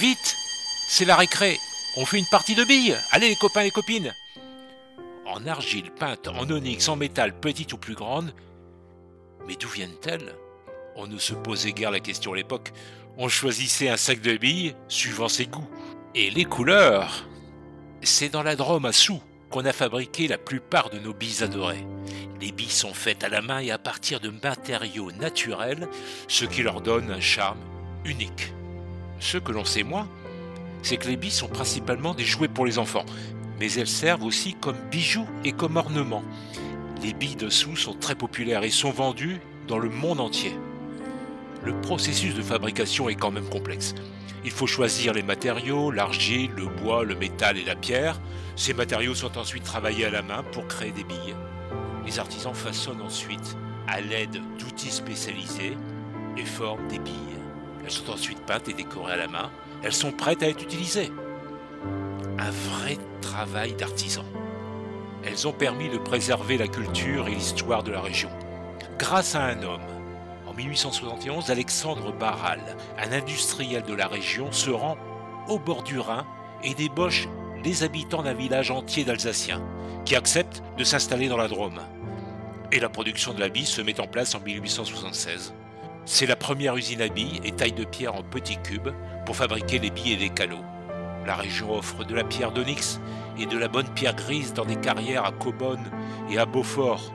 Vite, c'est la récré. On fait une partie de billes. Allez les copains, les copines. En argile, peinte, en onyx, en métal, petite ou plus grande. Mais d'où viennent-elles? On ne se posait guère la question à l'époque. On choisissait un sac de billes suivant ses goûts. Et les couleurs? C'est dans la Drôme à Soult qu'on a fabriqué la plupart de nos billes adorées. Les billes sont faites à la main et à partir de matériaux naturels, ce qui leur donne un charme unique. Ce que l'on sait moins, c'est que les billes sont principalement des jouets pour les enfants, mais elles servent aussi comme bijoux et comme ornements. Les billes de Soult sont très populaires et sont vendues dans le monde entier. Le processus de fabrication est quand même complexe. Il faut choisir les matériaux, l'argile, le bois, le métal et la pierre. Ces matériaux sont ensuite travaillés à la main pour créer des billes. Les artisans façonnent ensuite à l'aide d'outils spécialisés et forment des billes. Elles sont ensuite peintes et décorées à la main. Elles sont prêtes à être utilisées. Un vrai travail d'artisan. Elles ont permis de préserver la culture et l'histoire de la région. Grâce à un homme, en 1871, Alexandre Barral, un industriel de la région, se rend au bord du Rhin et débauche les habitants d'un village entier d'Alsaciens qui acceptent de s'installer dans la Drôme. Et la production de la bille se met en place en 1876. C'est la première usine à billes et taille de pierre en petits cubes pour fabriquer les billes et les calots. La région offre de la pierre d'onyx et de la bonne pierre grise dans des carrières à Cobonne et à Beaufort.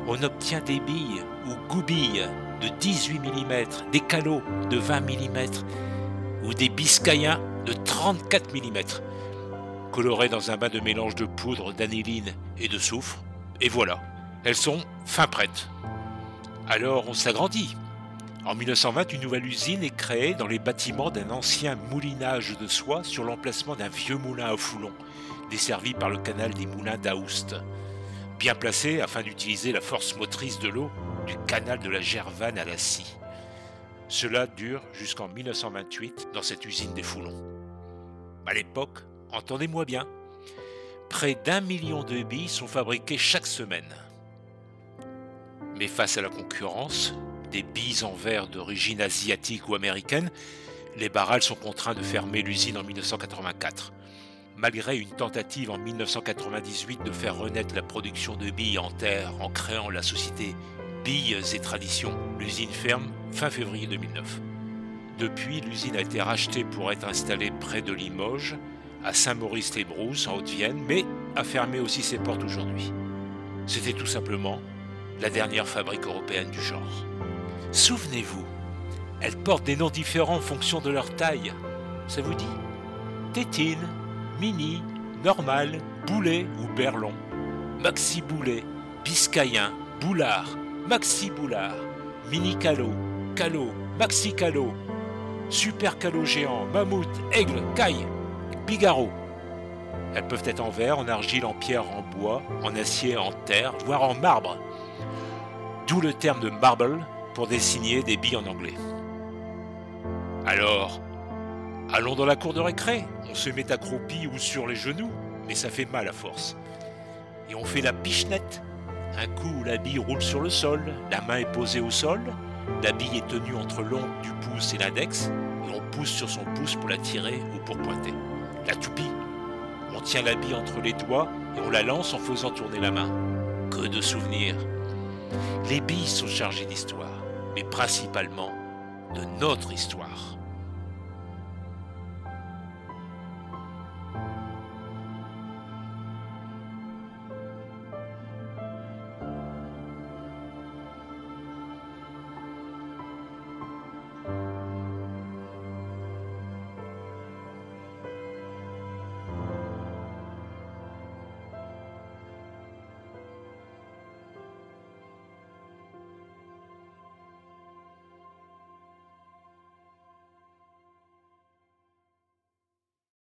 On obtient des billes ou goubilles de 18 mm, des calots de 20 mm ou des biscayens de 34 mm, colorés dans un bain de mélange de poudre d'aniline et de soufre. Et voilà, elles sont fin prêtes. Alors on s'agrandit. En 1920, une nouvelle usine est créée dans les bâtiments d'un ancien moulinage de soie sur l'emplacement d'un vieux moulin à foulon, desservi par le canal des moulins d'Aoust, bien placé afin d'utiliser la force motrice de l'eau du canal de la Gervanne à la scie. Cela dure jusqu'en 1928 dans cette usine des Foulons. À l'époque, entendez-moi bien, près d'1 million de billes sont fabriquées chaque semaine. Mais face à la concurrence des billes en verre d'origine asiatique ou américaine, les Barral sont contraints de fermer l'usine en 1984. Malgré une tentative en 1998 de faire renaître la production de billes en terre en créant la société Billes et Traditions, l'usine ferme fin février 2009. Depuis, l'usine a été rachetée pour être installée près de Limoges, à Saint-Maurice-les-Brousses, en Haute-Vienne, mais a fermé aussi ses portes aujourd'hui. C'était tout simplement la dernière fabrique européenne du genre. Souvenez-vous, elles portent des noms différents en fonction de leur taille. Ça vous dit? Tétine, Mini, Normal, Boulet ou Berlon, Maxi Boulet, Biscayen, Boulard, Maxi Boulard, Mini Calot, Calot, Maxi Calot, Super Calot géant, Mammouth, Aigle, Caille, Bigaro. Elles peuvent être en verre, en argile, en pierre, en bois, en acier, en terre, voire en marbre. D'où le terme de marble pour désigner des billes en anglais. Alors, allons dans la cour de récré. On se met accroupi ou sur les genoux, mais ça fait mal à force. Et on fait la pichenette. Un coup où la bille roule sur le sol, la main est posée au sol, la bille est tenue entre l'ongle du pouce et l'index, et on pousse sur son pouce pour la tirer ou pour pointer. La toupie. On tient la bille entre les doigts et on la lance en faisant tourner la main. Que de souvenirs. Les billes sont chargées d'histoire, mais principalement de notre histoire.